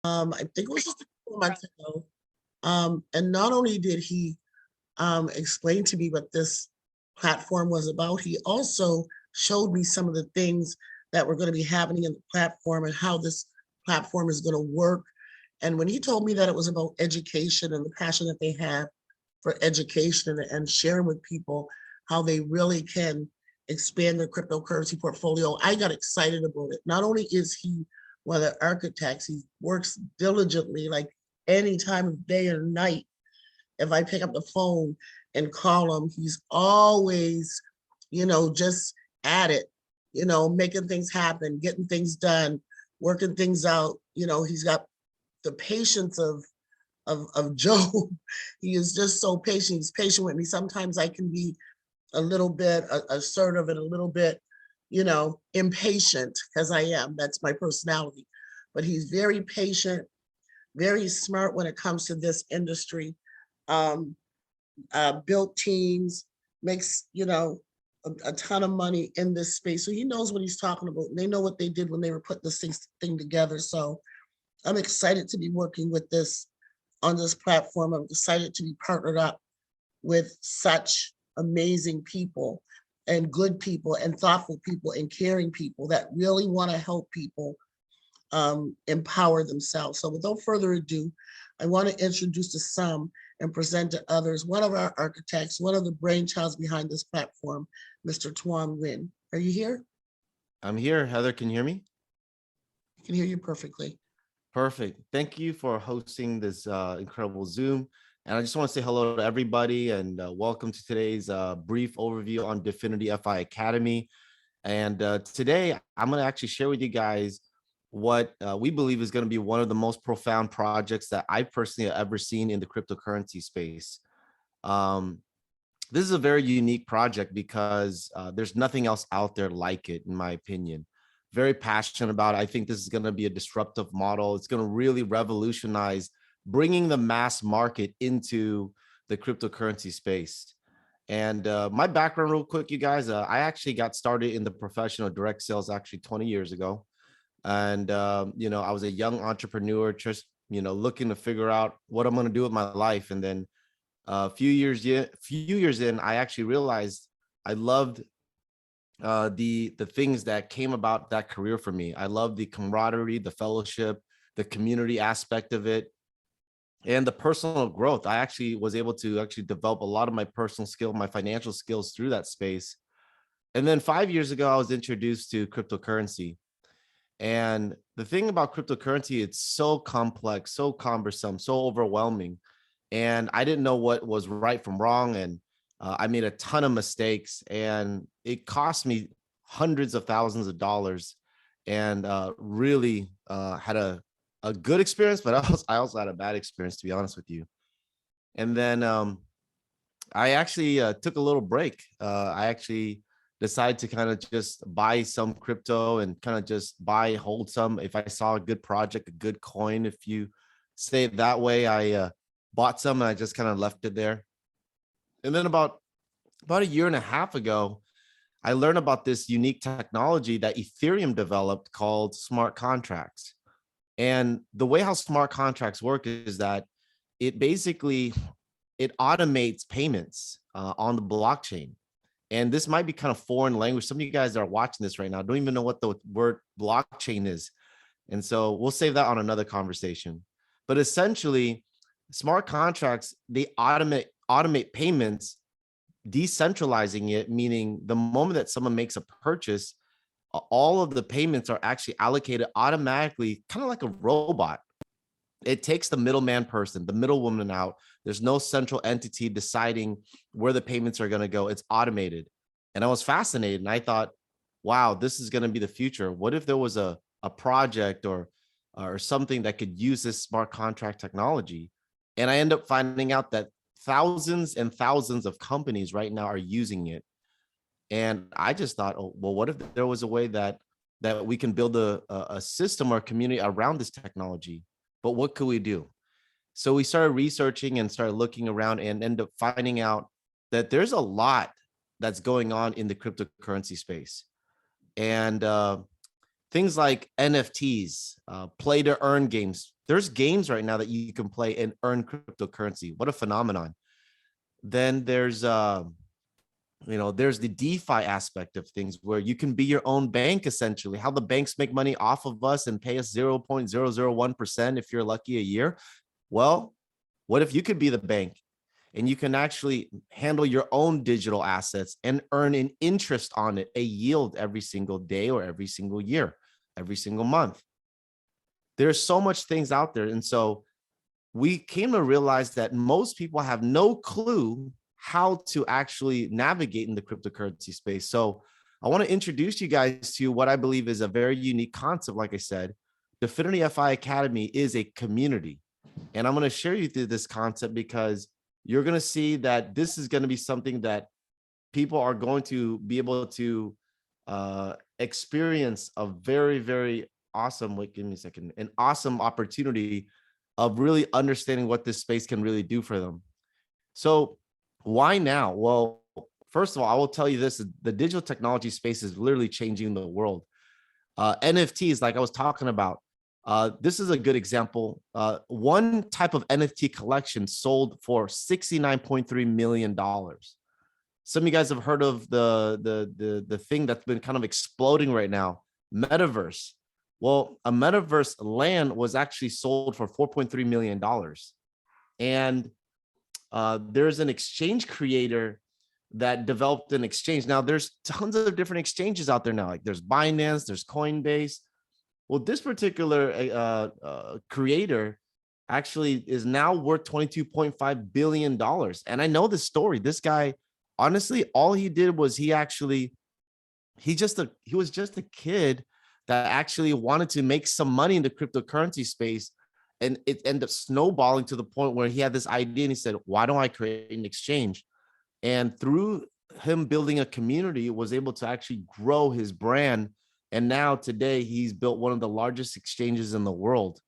I think it was just a couple of months ago. And not only did he explain to me what this platform was about, he also showed me some of the things that were going to be happening in the platform and how this platform is going to work. And when he told me that it was about education and the passion that they have for education and sharing with people how they really can expand their cryptocurrency portfolio, I got excited about it. Not only is he one of the architects, he works diligently, like any time of day or night. If I pick up the phone and call him, he's always, just at it, making things happen, getting things done, working things out. He's got the patience of Job. He is just so patient. He's patient with me. Sometimes I can be a little bit assertive and a little bit, impatient, because I am. That's my personality. But he's very patient, very smart when it comes to this industry. Um, Built teams, makes, a ton of money in this space. So he knows what he's talking about. They know what they did when they were putting this thing together. So I'm excited to be working with this on this platform. I'm excited to be partnered up with such amazing people and good people and thoughtful people and caring people that really want to help people empower themselves. So without further ado, I want to introduce to some and present to others one of our architects, one of the brainchilds behind this platform, Mr. Nguyen. Are you here? I'm here. Heather, can you hear me? I can hear you perfectly. Perfect. Thank you for hosting this incredible Zoom. And I just want to say hello to everybody and welcome to today's brief overview on DefinityFI Academy. And today I'm going to actually share with you guys what we believe is going to be one of the most profound projects that I personally have ever seen in the cryptocurrency space. This is a very unique project because there's nothing else out there like it, in my opinion. Very passionate about it. I think this is going to be a disruptive model. It's going to really revolutionize bringing the mass market into the cryptocurrency space. And my background real quick, you guys, I actually got started in the professional direct sales actually 20 years ago. And, I was a young entrepreneur, just, looking to figure out what I'm going to do with my life. And then a few years in, I actually realized I loved the things that came about that career for me. I love the camaraderie, the fellowship, the community aspect of it, and the personal growth. I actually was able to actually develop a lot of my personal skill, my financial skills through that space. And then 5 years ago, I was introduced to cryptocurrency. And the thing about cryptocurrency, it's so complex, so cumbersome, so overwhelming. And I didn't know what was right from wrong. And I made a ton of mistakes and it cost me hundreds of thousands of dollars and really had a good experience, but I also had a bad experience, to be honest with you. And then I actually took a little break. I actually decided to kind of just buy some crypto and kind of just hold some. If I saw a good project, a good coin, if you say it that way, I bought some and I just kind of left it there. And then about a year and a half ago, I learned about this unique technology that Ethereum developed called smart contracts. And the way how smart contracts work is that it basically it automates payments on the blockchain. And this might be kind of foreign language. Some of you guys that are watching this right now don't even know what the word blockchain is. And so we'll save that on another conversation. But essentially, smart contracts, they automate payments, decentralizing it, meaning the moment that someone makes a purchase, all of the payments are actually allocated automatically, kind of like a robot. It takes the middleman person, the middlewoman out. There's no central entity deciding where the payments are going to go. It's automated. And I was fascinated. And I thought, wow, this is going to be the future. What if there was a project or something that could use this smart contract technology? And I end up finding out that thousands and thousands of companies right now are using it. And I just thought, oh, well, what if there was a way that we can build a system or a community around this technology? But what could we do? So we started researching and started looking around and ended up finding out that there's a lot that's going on in the cryptocurrency space. And things like NFTs, play to earn games, there's games right now that you can play and earn cryptocurrency. What a phenomenon. Then there's there's the DeFi aspect of things where you can be your own bank, essentially. How the banks make money off of us and pay us 0.001% if you're lucky a year. Well, what if you could be the bank and you can actually handle your own digital assets and earn an interest on it, a yield every single day or every single year, every single month? There's so much things out there. And so we came to realize that most people have no clue how to actually navigate in the cryptocurrency space. So I want to introduce you guys to what I believe is a very unique concept. Like I said, DefinityFI Academy is a community. And I'm going to share you through this concept because you're going to see that this is going to be something that people are going to be able to experience a very, very awesome, wait, give me a second, an awesome opportunity of really understanding what this space can really do for them. So why now? Well, first of all, I will tell you this, the digital technology space is literally changing the world. NFTs, like I was talking about, this is a good example. One type of NFT collection sold for $69.3 million. Some of you guys have heard of the thing that's been kind of exploding right now, metaverse. Well, a metaverse land was actually sold for $4.3 million. And there's an exchange creator that developed an exchange. Now, there's tons of different exchanges out there now. Like there's Binance, there's Coinbase. Well, this particular creator actually is now worth $22.5 billion. And I know this story. This guy, honestly, all he did was he was just a kid that actually wanted to make some money in the cryptocurrency space. And it ended up snowballing to the point where he had this idea and he said, why don't I create an exchange? And through him building a community, was able to actually grow his brand. And now today he's built one of the largest exchanges in the world.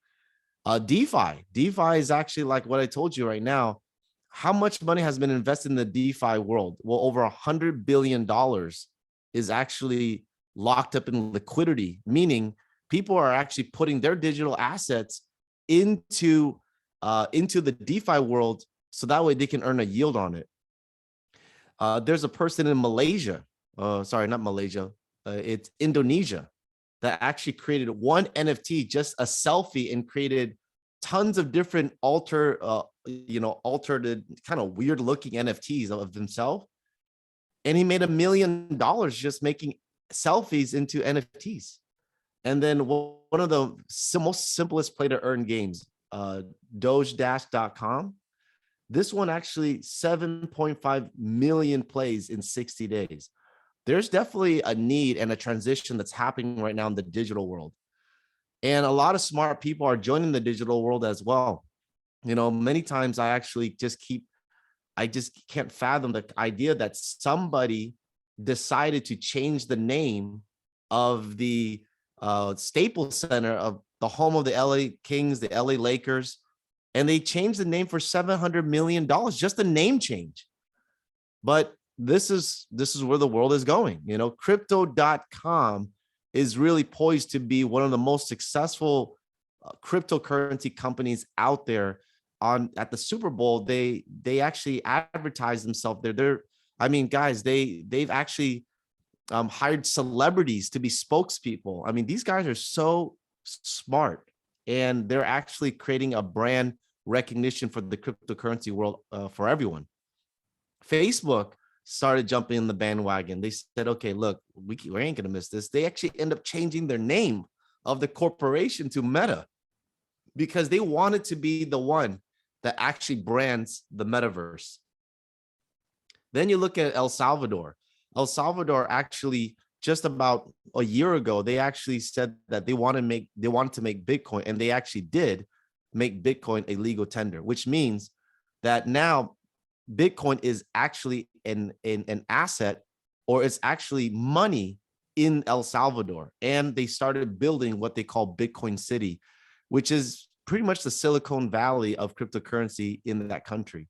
DeFi is actually like what I told you right now. How much money has been invested in the DeFi world? Well, over $100 billion is actually locked up in liquidity, meaning people are actually putting their digital assets into the DeFi world, so that way they can earn a yield on it. There's a person in Malaysia, sorry, not Malaysia, it's Indonesia, that actually created one NFT, just a selfie, and created tons of different altered, kind of weird looking NFTs of himself. And he made $1 million just making selfies into NFTs. And then one of the most simplest play to earn games, dogedash.com. This one actually 7.5 million plays in 60 days. There's definitely a need and a transition that's happening right now in the digital world. And a lot of smart people are joining the digital world as well. Many times I just can't fathom the idea that somebody decided to change the name of the Staples Center, of the home of the LA Kings, the LA Lakers, and they changed the name for $700 million, just a name change. But this is where the world is going. Crypto.com is really poised to be one of the most successful cryptocurrency companies out there. At the Super Bowl, they actually advertise themselves there. They've actually hired celebrities to be spokespeople. I mean, these guys are so smart, and they're actually creating a brand recognition for the cryptocurrency world for everyone. Facebook started jumping in the bandwagon. They said, okay, look, we ain't going to miss this. They actually end up changing their name of the corporation to Meta because they wanted to be the one that actually brands the metaverse. Then you look at El Salvador. El Salvador actually, just about a year ago, they actually said that they wanted to make Bitcoin, and they actually did make Bitcoin a legal tender, which means that now Bitcoin is actually an asset, or it's actually money in El Salvador. And they started building what they call Bitcoin City, which is pretty much the Silicon Valley of cryptocurrency in that country.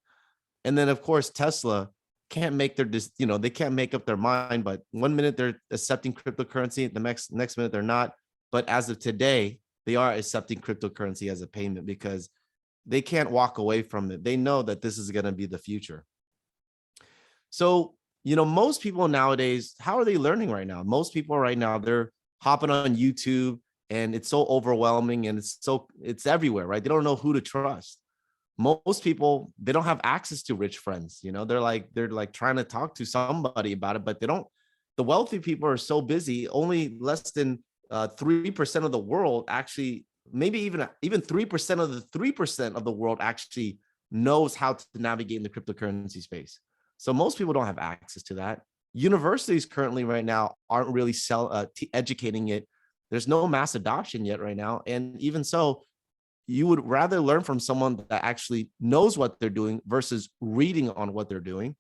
And then, of course, Tesla can't make they can't make up their mind, but one minute they're accepting cryptocurrency, the next minute they're not. But as of today, they are accepting cryptocurrency as a payment because they can't walk away from it. They know that this is going to be the future. So, most people nowadays, how are they learning right now? Most people right now, they're hopping on YouTube and it's so overwhelming and it's everywhere, right? They don't know who to trust. Most people, they don't have access to rich friends. They're like trying to talk to somebody about it, but the wealthy people are so busy. Only less than 3% of the world actually, maybe even 3% of the 3% of the world actually knows how to navigate in the cryptocurrency space. So most people don't have access to that. Universities currently right now aren't really educating it. There's no mass adoption yet right now. And even so, you would rather learn from someone that actually knows what they're doing versus reading on what they're doing.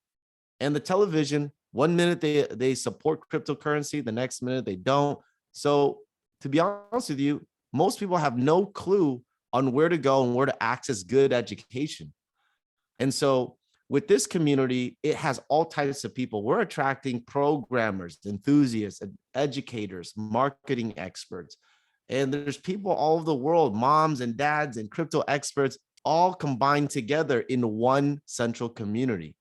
And the television, one minute they support cryptocurrency, the next minute they don't. So to be honest with you, most people have no clue on where to go and where to access good education. And so with this community, it has all types of people. We're attracting programmers, enthusiasts, educators, marketing experts. And there's people all over the world, moms and dads and crypto experts, all combined together in one central community.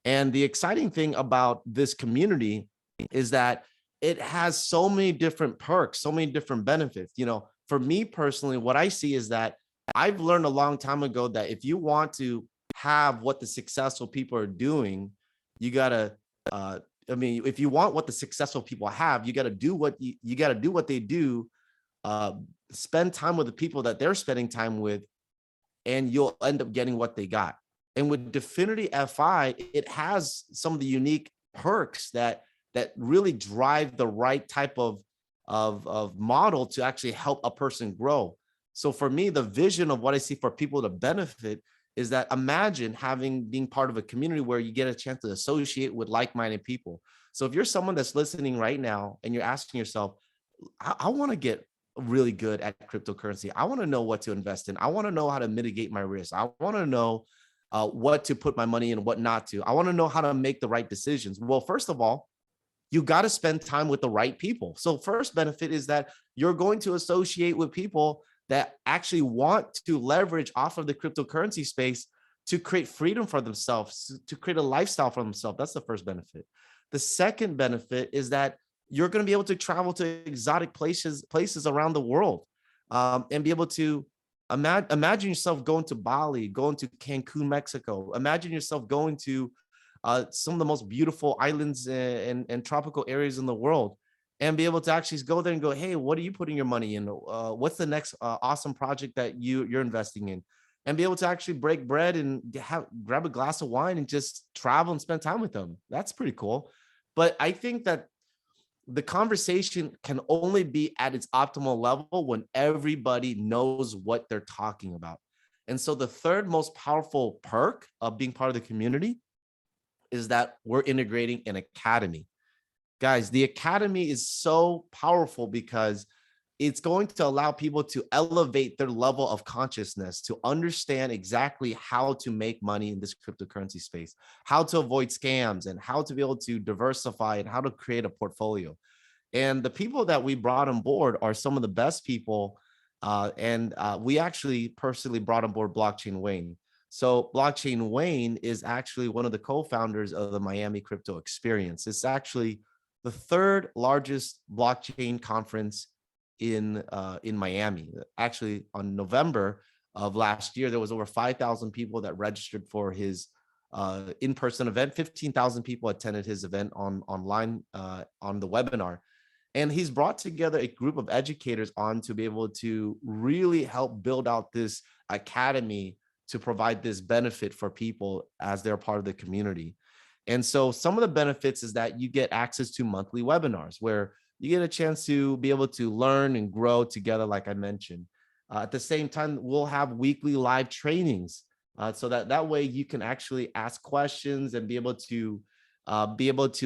And the exciting thing about this community is that it has so many different perks, so many different benefits. For me personally, what I see is that I've learned a long time ago that if you want to have what the successful people are doing, you gotta if you want what the successful people have, you gotta do what you gotta do what they do, spend time with the people that they're spending time with, and you'll end up getting what they got. And with DefinityFI, it has some of the unique perks that really drive the right type of model to actually help a person grow. So for me, the vision of what I see for people to benefit is that imagine being part of a community where you get a chance to associate with like-minded people. So if you're someone that's listening right now and you're asking yourself, I want to get really good at cryptocurrency. I want to know what to invest in. I want to know how to mitigate my risk. I want to know what to put my money in and what not to. I want to know how to make the right decisions. Well, first of all, you got to spend time with the right people. So first benefit is that you're going to associate with people that actually want to leverage off of the cryptocurrency space to create freedom for themselves, to create a lifestyle for themselves. That's the first benefit. The second benefit is that you're going to be able to travel to exotic places around the world, and be able to imagine yourself going to Bali, going to Cancun, Mexico. Imagine yourself going to some of the most beautiful islands and tropical areas in the world, and be able to actually go there and go, hey, what are you putting your money in? What's the next awesome project that you're investing in? And be able to actually break bread and grab a glass of wine and just travel and spend time with them. That's pretty cool. But I think that the conversation can only be at its optimal level when everybody knows what they're talking about. And so the third most powerful perk of being part of the community is that we're integrating an academy. Guys, the academy is so powerful because it's going to allow people to elevate their level of consciousness, to understand exactly how to make money in this cryptocurrency space, how to avoid scams, and how to be able to diversify and how to create a portfolio. And the people that we brought on board are some of the best people. We actually personally brought on board Blockchain Nguyen. So Blockchain Nguyen is actually one of the co-founders of the Miami Crypto Experience. It's actually the third largest blockchain conference in Miami. Actually, on November of last year, there was over 5,000 people that registered for his in-person event. 15,000 people attended his event online on the webinar. And he's brought together a group of educators on to be able to really help build out this academy to provide this benefit for people as they're part of the community. And so some of the benefits is that you get access to monthly webinars where you get a chance to be able to learn and grow together, like I mentioned. At the same time, we'll have weekly live trainings so that way you can actually ask questions and be able to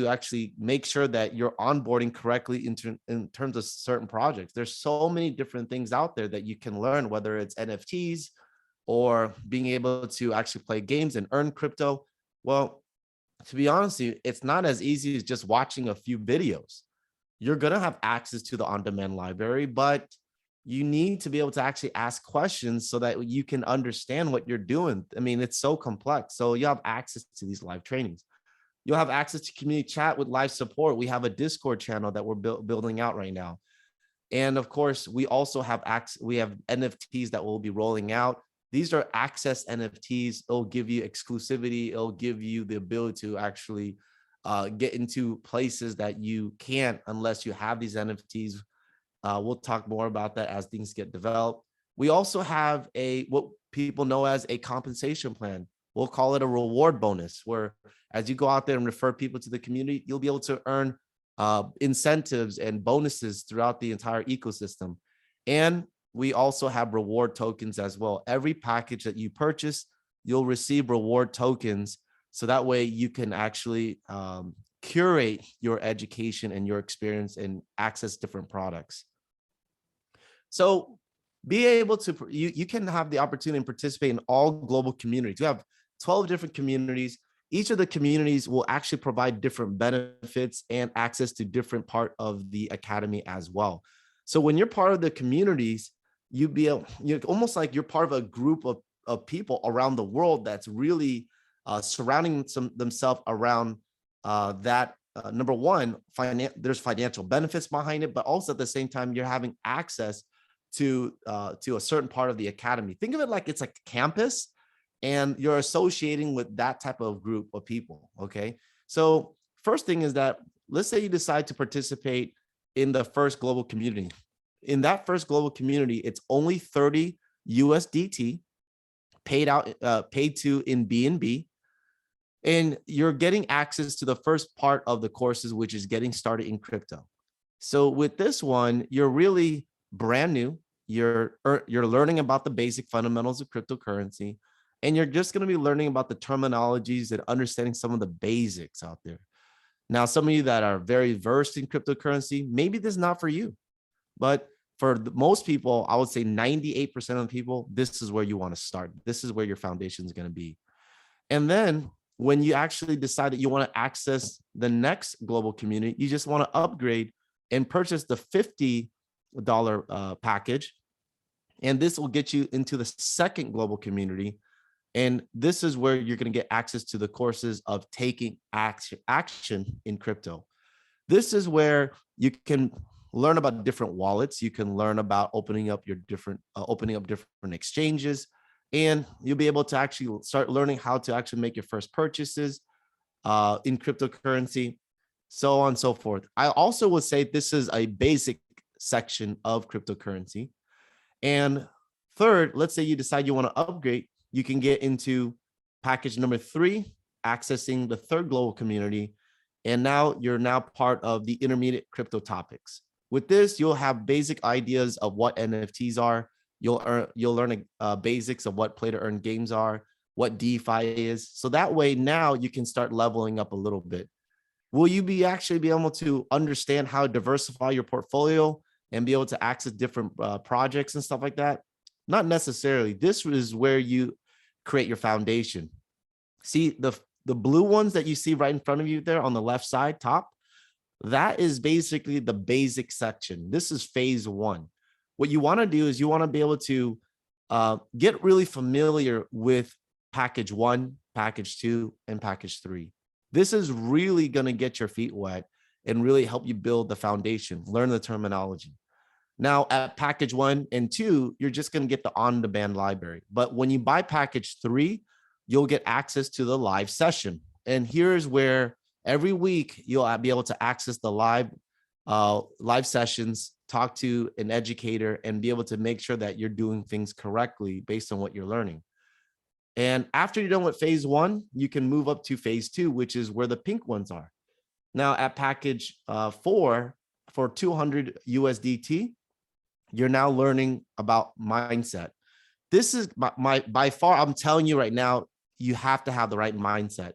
actually make sure that you're onboarding correctly in terms of certain projects. There's so many different things out there that you can learn, whether it's NFTs or being able to actually play games and earn crypto. Well, to be honest with you, it's not as easy as just watching a few videos. You're going to have access to the on-demand library, but you need to be able to actually ask questions so that you can understand what you're doing. I mean, it's so complex. So you have access to these live trainings. You'll have access to community chat with live support. We have a Discord channel that we're building out right now. And of course, we also have we have NFTs that we'll be rolling out. These are access NFTs. It'll give you exclusivity. It'll give you the ability to actually get into places that you can't unless you have these NFTs. We'll talk more about that as things get developed. We also have what people know as a compensation plan. We'll call it a reward bonus, where as you go out there and refer people to the community, you'll be able to earn incentives and bonuses throughout the entire ecosystem. And we also have reward tokens as well. Every package that you purchase, you'll receive reward tokens. So that way you can actually curate your education and your experience and access different products. So be able to, you can have the opportunity to participate in all global communities. You have 12 different communities. Each of the communities will actually provide different benefits and access to different part of the academy as well. So when you're part of the communities, you're almost like you're part of a group of people around the world that's really surrounding themselves around that. Number one, there's financial benefits behind it, but also at the same time, you're having access to a certain part of the academy. Think of it like it's like campus, and you're associating with that type of group of people, okay? So first thing is that, let's say you decide to participate in the first global community. In that first global community, it's only 30 USDT paid to in BNB, and you're getting access to the first part of the courses, which is getting started in crypto. So with this one, you're really brand new. You're learning about the basic fundamentals of cryptocurrency. And you're just going to be learning about the terminologies and understanding some of the basics out there. Now, some of you that are very versed in cryptocurrency, maybe this is not for you. But for most people, I would say 98% of the people, this is where you want to start. This is where your foundation is going to be. And then when you actually decide that you want to access the next global community, you just want to upgrade and purchase the $50 package. And this will get you into the second global community. And this is where you're going to get access to the courses of taking action in crypto. This is where you can learn about different wallets. You can learn about opening up different exchanges, and you'll be able to actually start learning how to actually make your first purchases in cryptocurrency, so on and so forth. I also would say this is a basic section of cryptocurrency. And third, let's say you decide you want to upgrade, you can get into package number 3, accessing the third global community. And now you're part of the intermediate crypto topics. With this, you'll have basic ideas of what NFTs are. You'll learn basics of what play to earn games are, what DeFi is. So that way now you can start leveling up a little bit. Will you actually be able to understand how to diversify your portfolio and be able to access different projects and stuff like that? Not necessarily. This is where you create your foundation. See the blue ones that you see right in front of you there on the left side top, that is basically the basic section. This is phase 1. What you want to do is you want to be able to get really familiar with package 1, package 2, and package 3. This is really going to get your feet wet and really help you build the foundation, learn the terminology. Now at package 1 and 2, you're just going to get the on-demand library. But when you buy package 3, you'll get access to the live session. And here's where every week you'll be able to access the live sessions, talk to an educator, and be able to make sure that you're doing things correctly based on what you're learning. And after you're done with phase 1, you can move up to phase 2, which is where the pink ones are. Now at package 4 for 200 USDT, you're now learning about mindset. This is by far, I'm telling you right now, you have to have the right mindset,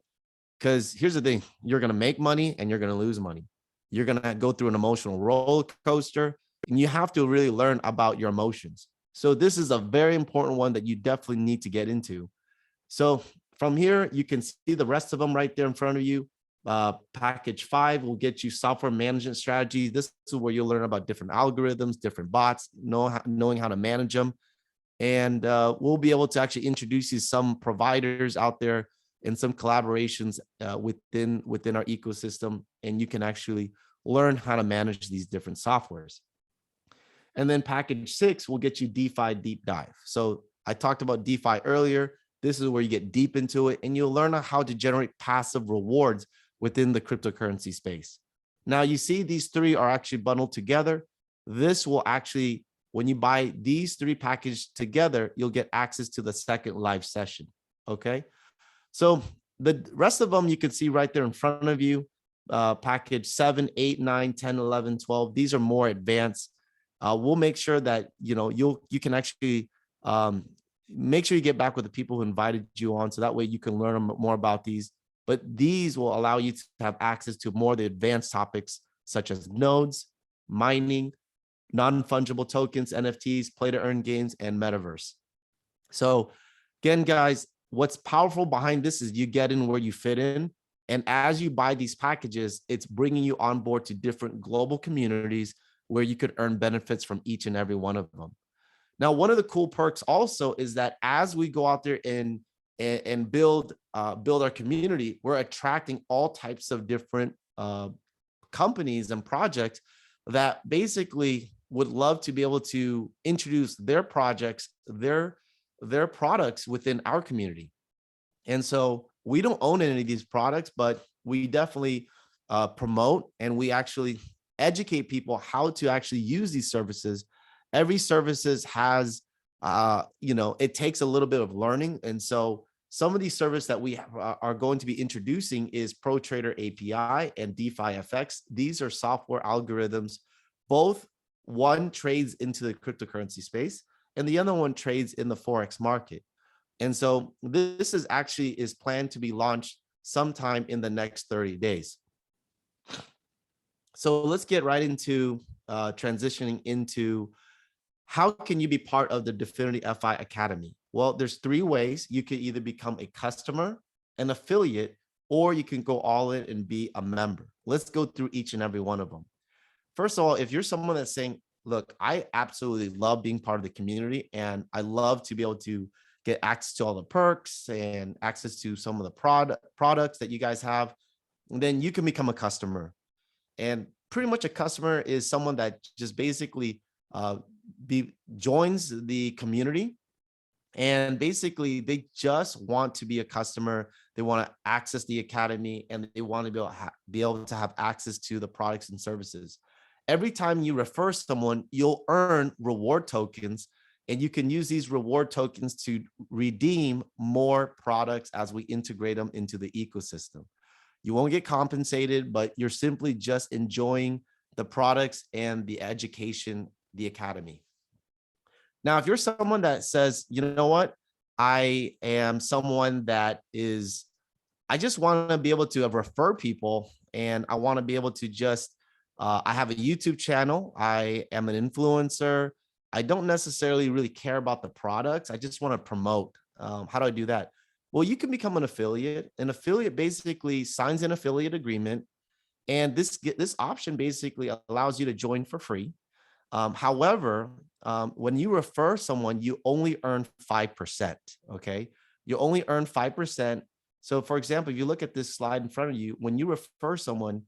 because here's the thing, you're going to make money and you're going to lose money. You're going to go through an emotional roller coaster, and you have to really learn about your emotions. So this is a very important one that you definitely need to get into. So from here, you can see the rest of them right there in front of you. Package 5 will get you software management strategies. This is where you'll learn about different algorithms, different bots, knowing how to manage them. And we'll be able to actually introduce you some providers out there and some collaborations within our ecosystem. And you can actually learn how to manage these different softwares. And then package 6 will get you DeFi deep dive. So I talked about DeFi earlier. This is where you get deep into it and you'll learn how to generate passive rewards within the cryptocurrency space. Now you see these 3 are actually bundled together. This will actually, when you buy these 3 packages together, you'll get access to the second live session. Okay. So the rest of them you can see right there in front of you. Package 7, 8, 9, 10, 11, 12. These are more advanced. We'll make sure that you can actually make sure you get back with the people who invited you on, so that way you can learn more about these. But these will allow you to have access to more of the advanced topics such as nodes, mining, non-fungible tokens, NFTs, play to earn games, and metaverse. So again, guys, what's powerful behind this is you get in where you fit in. And as you buy these packages, it's bringing you on board to different global communities where you could earn benefits from each and every one of them. Now, one of the cool perks also is that as we go out there and build our community, we're attracting all types of different companies and projects that basically would love to be able to introduce their projects, their products within our community. And so we don't own any of these products, but we definitely promote and we actually educate people how to actually use these services. Every services has, it takes a little bit of learning. And so some of these services that we are going to be introducing is ProTrader API and DeFiFX. These are software algorithms. Both one trades into the cryptocurrency space and the other one trades in the Forex market. And so this is planned to be launched sometime in the next 30 days. So let's get right into transitioning into how can you be part of the DefinityFI Academy? Well, there's 3 ways. You can either become a customer, an affiliate, or you can go all in and be a member. Let's go through each and every one of them. First of all, if you're someone that's saying, look, I absolutely love being part of the community and I love to be able to get access to all the perks and access to some of the products that you guys have, then you can become a customer. And pretty much a customer is someone that just basically joins the community, and basically they just want to be a customer. They want to access the academy and they want to be able to have access to the products and services. Every time you refer someone, you'll earn reward tokens, and you can use these reward tokens to redeem more products as we integrate them into the ecosystem. You won't get compensated, but you're simply just enjoying the products and the education, the academy. Now, if you're someone that says, you know what, I am someone that I just want to be able to refer people, and I want to be able to just, I have a YouTube channel. I am an influencer. I don't necessarily really care about the products. I just want to promote. How do I do that? Well, you can become an affiliate. An affiliate basically signs an affiliate agreement, and this option basically allows you to join for free. However, when you refer someone, you only earn 5%. Okay, you only earn 5%. So, for example, if you look at this slide in front of you, when you refer someone,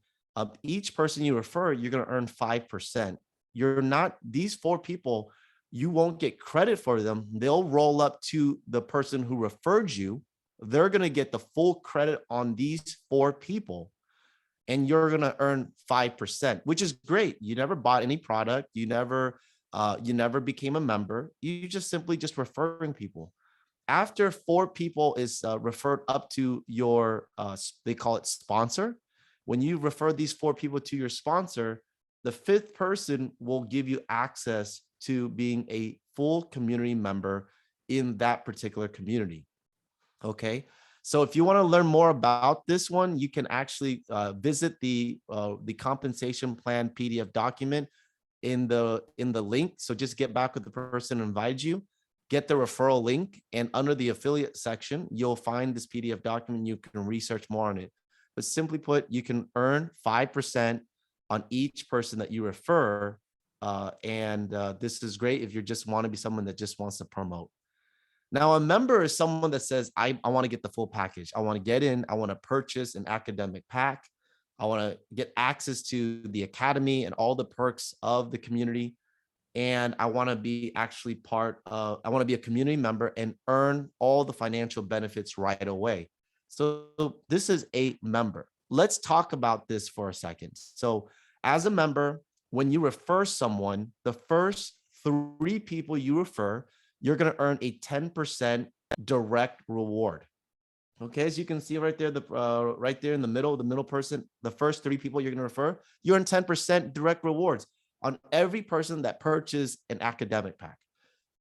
each person you refer, you're going to earn 5%. You're not, these 4 people, you won't get credit for them. They'll roll up to the person who referred you. They're going to get the full credit on these 4 people, and you're going to earn 5%, which is great. You never bought any product. You never became a member. You just simply just referring people. After 4 people is referred up to your, they call it sponsor. When you refer these 4 people to your sponsor, the 5th person will give you access to being a full community member in that particular community. Okay. So if you want to learn more about this one, you can actually visit the compensation plan PDF document in the link. So just get back with the person who invited you, get the referral link, and under the affiliate section, you'll find this PDF document. You can research more on it. but simply put, you can earn 5% on each person that you refer. This is great if you just want to be someone that just wants to promote. Now, a member is someone that says, I want to get the full package. I want to get in. I want to purchase an academic pack. I want to get access to the academy and all the perks of the community. And I want to be actually I want to be a community member and earn all the financial benefits right away. So this is a member. Let's talk about this for a second. So as a member, when you refer someone, the first 3 people you refer, you're going to earn a 10% direct reward. Okay, as you can see right there, right there in the middle person, the first 3 people you're going to refer, you earn 10% direct rewards on every person that purchased an academic pack.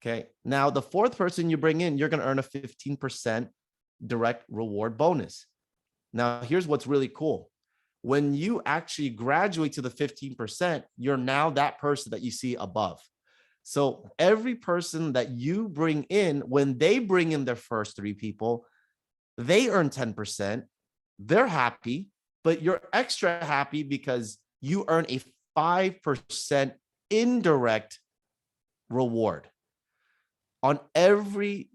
Okay, now the 4th person you bring in, you're going to earn a 15% direct reward bonus. Now, here's what's really cool. When you actually graduate to the 15%, you're now that person that you see above. So every person that you bring in, when they bring in their first 3 people, they earn 10%. They're happy, but you're extra happy because you earn a 5% indirect reward on every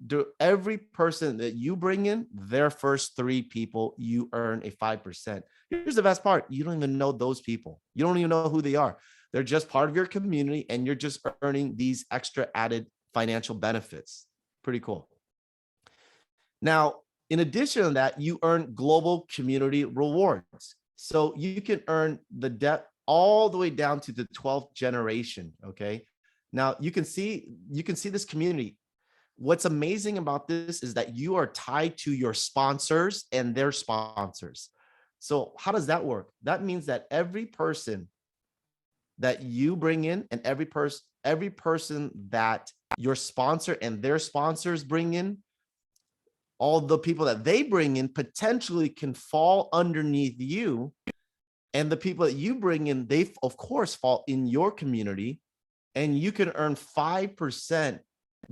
person that you bring in. Their first 3 people, you earn a 5%. Here's the best part. You don't even know those people. You don't even know who they are. They're just part of your community, and you're just earning these extra added financial benefits. Pretty cool. Now, in addition to that, you earn global community rewards. So you can earn the debt all the way down to the 12th generation. Okay. Now you can see this community. What's amazing about this is that you are tied to your sponsors and their sponsors. So how does that work? That means that every person that you bring in and every person that your sponsor and their sponsors bring in, all the people that they bring in potentially can fall underneath you. And the people that you bring in, they of course fall in your community, and you can earn 5%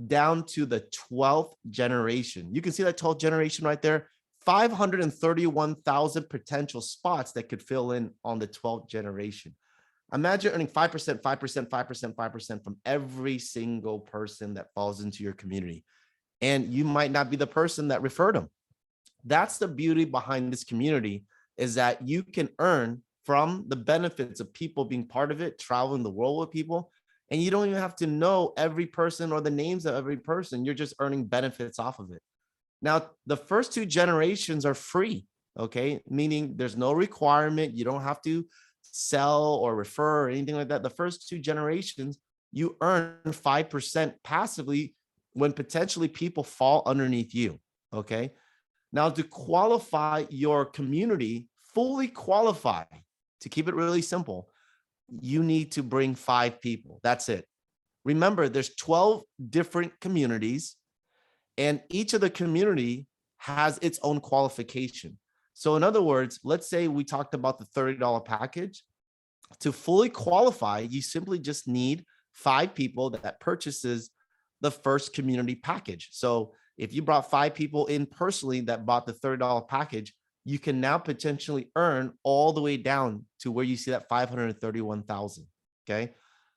down to the 12th generation. You can see that 12th generation right there, 531,000 potential spots that could fill in on the 12th generation. Imagine earning 5%, 5%, 5%, 5% from every single person that falls into your community. And you might not be the person that referred them. That's the beauty behind this community, is that you can earn from the benefits of people being part of it, traveling the world with people. And you don't even have to know every person or the names of every person. You're just earning benefits off of it. Now, the first 2 generations are free, okay? Meaning there's no requirement. You don't have to sell or refer or anything like that. The first 2 generations, you earn 5% passively when potentially people fall underneath you, okay? Now, to qualify your community, fully qualify, to keep it really simple, you need to bring 5 people. That's it. Remember, there's 12 different communities, and each of the community has its own qualification. So in other words, let's say we talked about the $30 package. To fully qualify, you simply just need 5 people that purchases the first community package. So if you brought 5 people in personally that bought the $30 package, you can now potentially earn all the way down to where you see that 531,000. Okay.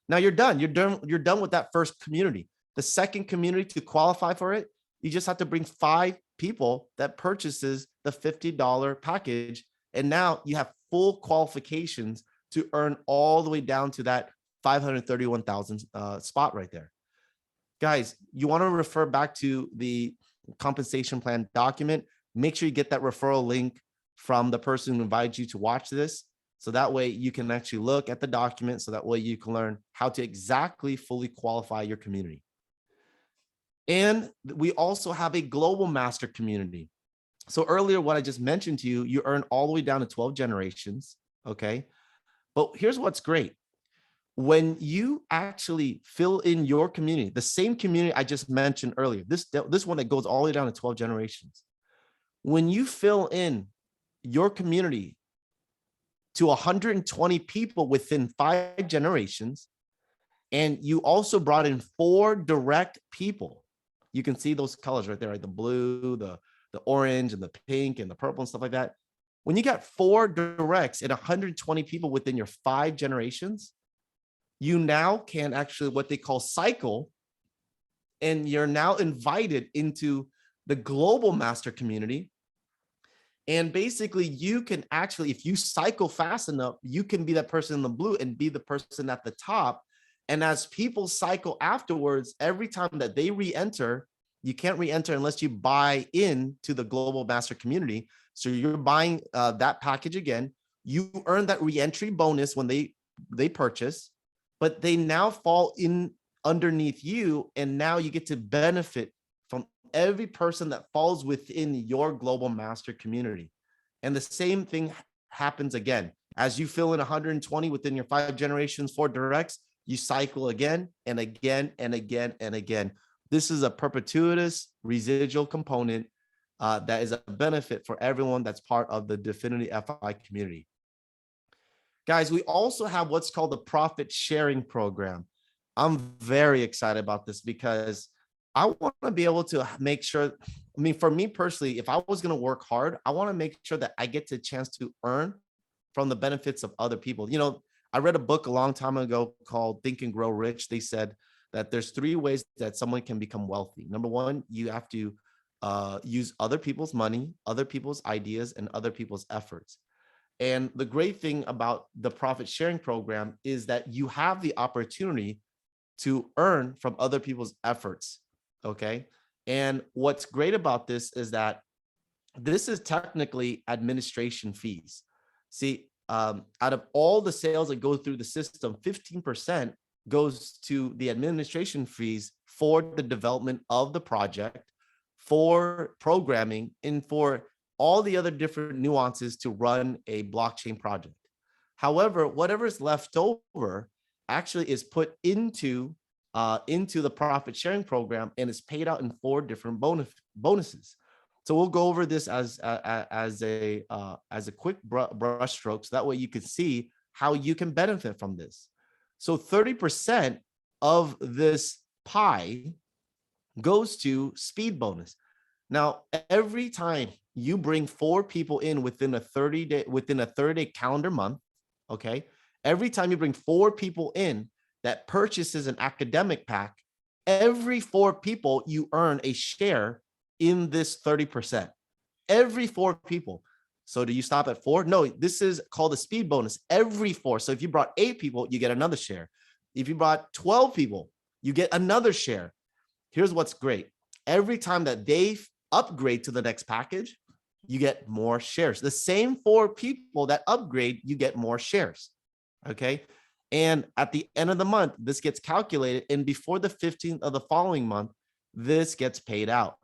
Now you're done. You're done with that first community. The second community, to qualify for it, you just have to bring 5 people that purchases the $50 package. And now you have full qualifications to earn all the way down to that 531,000 spot right there. Guys, you want to refer back to the compensation plan document. Make sure you get that referral link from the person who invited you to watch this. So that way you can actually look at the document. So that way you can learn how to exactly fully qualify your community. And we also have a global master community. So earlier, what I just mentioned to you, you earn all the way down to 12 generations. Okay. But here's what's great. When you actually fill in your community, the same community I just mentioned earlier, this one that goes all the way down to 12 generations, when you fill in your community to 120 people within 5 generations, and you also brought in 4 direct people, you can see those colors right there, right? The blue, the orange, and the pink, and the purple, and stuff like that. When you got 4 directs and 120 people within your 5 generations, you now can actually what they call cycle, and you're now invited into the global master community. And basically you can actually, if you cycle fast enough, you can be that person in the blue and be the person at the top. And as people cycle afterwards, every time that they re-enter, you can't re-enter unless you buy in to the global master community. So you're buying that package again. You earn that re-entry bonus when they purchase, but they now fall in underneath you. And now you get to benefit from every person that falls within your global master community. And the same thing happens again. As you fill in 120 within your 5 generations, 4 directs, you cycle again and again and again and again. This is a perpetuitous residual component that is a benefit for everyone that's part of the DefinityFI community. Guys, we also have what's called the profit sharing program. I'm very excited about this because I want to be able to make sure, I mean, for me personally, if I was going to work hard, I want to make sure that I get the chance to earn from the benefits of other people. You know, I read a book a long time ago called Think and Grow Rich. They said that there's 3 ways that someone can become wealthy. Number 1, you have to use other people's money, other people's ideas, and other people's efforts. And the great thing about the profit sharing program is that you have the opportunity to earn from other people's efforts. Okay. And what's great about this is that this is technically administration fees. See, out of all the sales that go through the system, 15% goes to the administration fees for the development of the project, for programming, and for all the other different nuances to run a blockchain project. However, whatever is left over actually is put into the profit sharing program, and it's paid out in 4 different bonuses. So we'll go over this as a quick brush stroke, so that way you can see how you can benefit from this. So 30% of this pie goes to speed bonus. Now, every time you bring 4 people in within a 30-day calendar month, okay, every time you bring 4 people in that purchases an academic pack, every 4 people you earn a share in this 30%. Every 4 people. So do you stop at 4? No, this is called a speed bonus. Every 4. So if you brought 8 people, you get another share. If you brought 12 people, you get another share. Here's what's great. Every time that they upgrade to the next package, you get more shares. The same 4 people that upgrade, you get more shares. Okay. And at the end of the month, this gets calculated. And before the 15th of the following month, this gets paid out.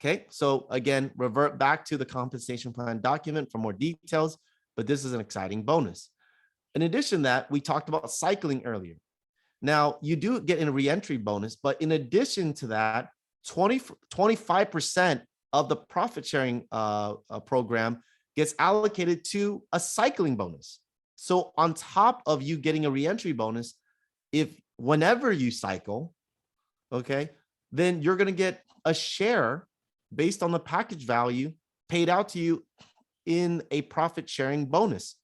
Okay. So again, revert back to the compensation plan document for more details, but this is an exciting bonus. In addition to that, we talked about cycling earlier. Now you do get a reentry bonus, but in addition to that, 25% of the profit sharing program gets allocated to a cycling bonus. So on top of you getting a reentry bonus, whenever you cycle, okay, then you're going to get a share based on the package value paid out to you in a profit sharing bonus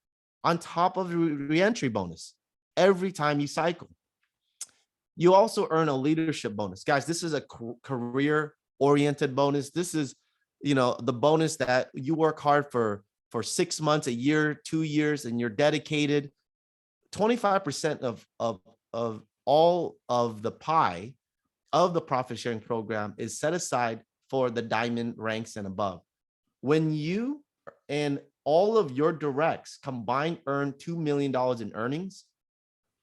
on top of the reentry bonus every time you cycle. You also earn a leadership bonus. Guys, this is a career-oriented bonus. This is, the bonus that you work hard for 6 months, a year, 2 years, and you're dedicated. 25% of all of the pie of the profit sharing program is set aside for the diamond ranks and above. When you and all of your directs combined earn $2 million in earnings,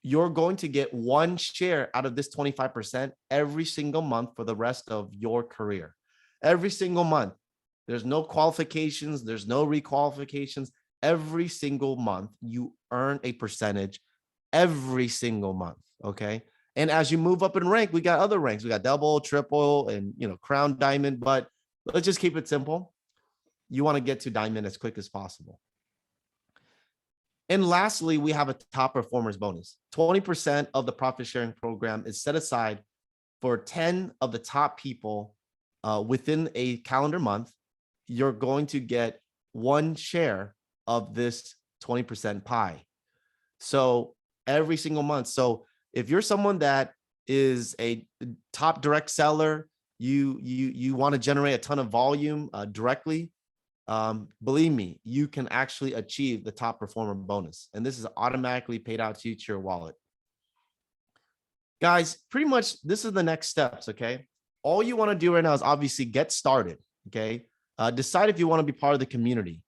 you're going to get 1 share out of this 25% every single month for the rest of your career. Every single month. There's no qualifications. There's no requalifications. Every single month, you earn a percentage every single month. Okay. And as you move up in rank, we got other ranks. We got double, triple, and crown diamond. But let's just keep it simple. You want to get to diamond as quick as possible. And lastly, we have a top performers bonus. 20% of the profit sharing program is set aside for 10 of the top people within a calendar month. You're going to get one share of this 20% pie. So every single month. So if you're someone that is a top direct seller, you want to generate a ton of volume directly, believe me, you can actually achieve the top performer bonus. And this is automatically paid out to you to your wallet. Guys, pretty much this is the next steps, okay? All you want to do right now is obviously get started, okay? Decide if you want to be part of the community.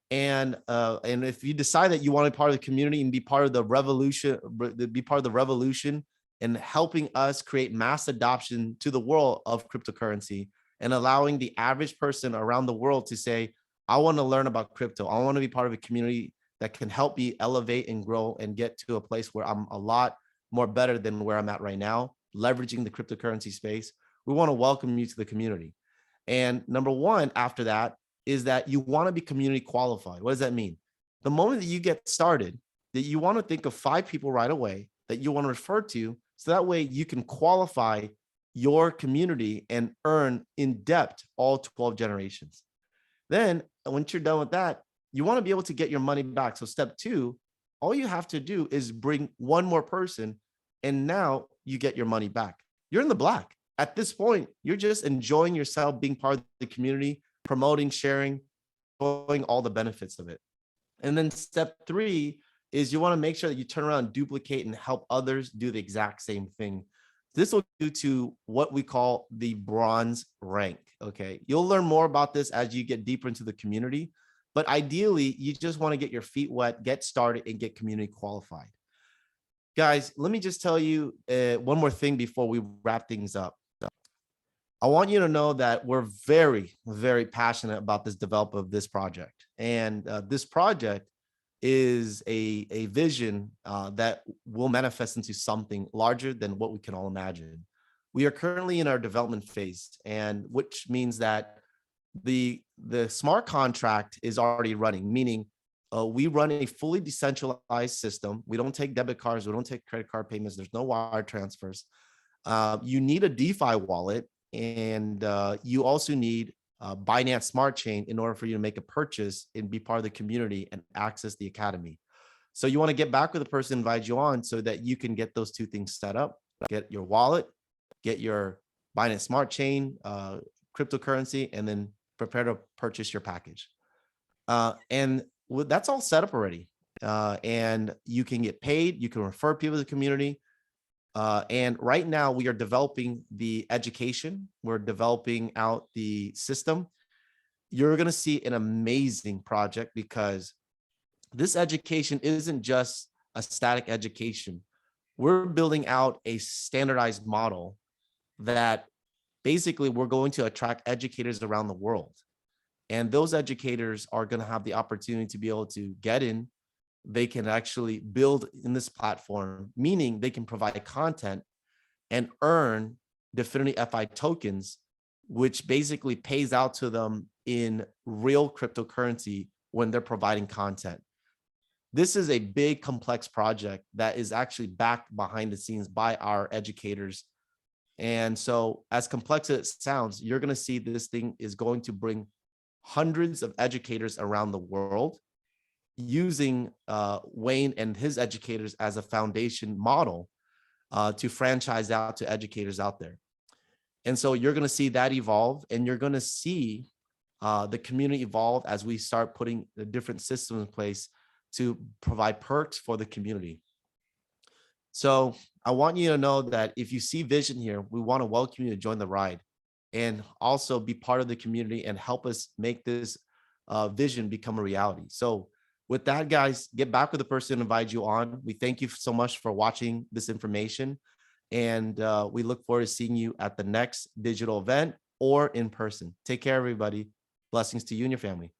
And if you decide that you want to be part of the community and be part of the revolution, and helping us create mass adoption to the world of cryptocurrency and allowing the average person around the world to say, I want to learn about crypto. I want to be part of a community that can help me elevate and grow and get to a place where I'm a lot more better than where I'm at right now, leveraging the cryptocurrency space. We want to welcome you to the community. And number one, after that, is that you want to be community qualified. What does that mean? The moment that you get started, that you want to think of 5 people right away that you want to refer to, so that way you can qualify your community and earn in depth all 12 generations. Then once you're done with that, you want to be able to get your money back. So step 2, all you have to do is bring one more person, and now you get your money back. You're in the black. At this point, you're just enjoying yourself, being part of the community, promoting, sharing, enjoying all the benefits of it. And then step 3 is you want to make sure that you turn around and duplicate and help others do the exact same thing. This will do to what we call the bronze rank. Okay. You'll learn more about this as you get deeper into the community, but ideally you just want to get your feet wet, get started, and get community qualified. Guys, let me just tell you one more thing before we wrap things up. I want you to know that we're very, very passionate about this development of this project. And this project is a vision that will manifest into something larger than what we can all imagine. We are currently in our development phase, and which means that the smart contract is already running, meaning we run a fully decentralized system. We don't take debit cards. We don't take credit card payments. There's no wire transfers. You need a DeFi wallet, and you also need Binance Smart Chain in order for you to make a purchase and be part of the community and access the academy. So you want to get back with the person who invited you on so that you can get those 2 things set up, get your wallet, get your Binance Smart Chain, cryptocurrency, and then prepare to purchase your package. And that's all set up already. And you can get paid. You can refer people to the community. And right now we are developing the education. We're developing out the system. You're going to see an amazing project because this education isn't just a static education. We're building out a standardized model that basically we're going to attract educators around the world. And those educators are going to have the opportunity to be able to get in. They can actually build in this platform, meaning they can provide content and earn DefinityFI tokens, which basically pays out to them in real cryptocurrency when they're providing content. This is a big, complex project that is actually backed behind the scenes by our educators. And so as complex as it sounds, you're going to see this thing is going to bring hundreds of educators around the world, using Nguyen and his educators as a foundation model to franchise out to educators out there. And so you're going to see that evolve, and you're going to see the community evolve as we start putting the different systems in place to provide perks for the community. So I want you to know that if you see vision here, we want to welcome you to join the ride and also be part of the community and help us make this vision become a reality. So with that, guys, get back with the person who invited you on. We thank you so much for watching this information. And we look forward to seeing you at the next digital event or in person. Take care, everybody. Blessings to you and your family.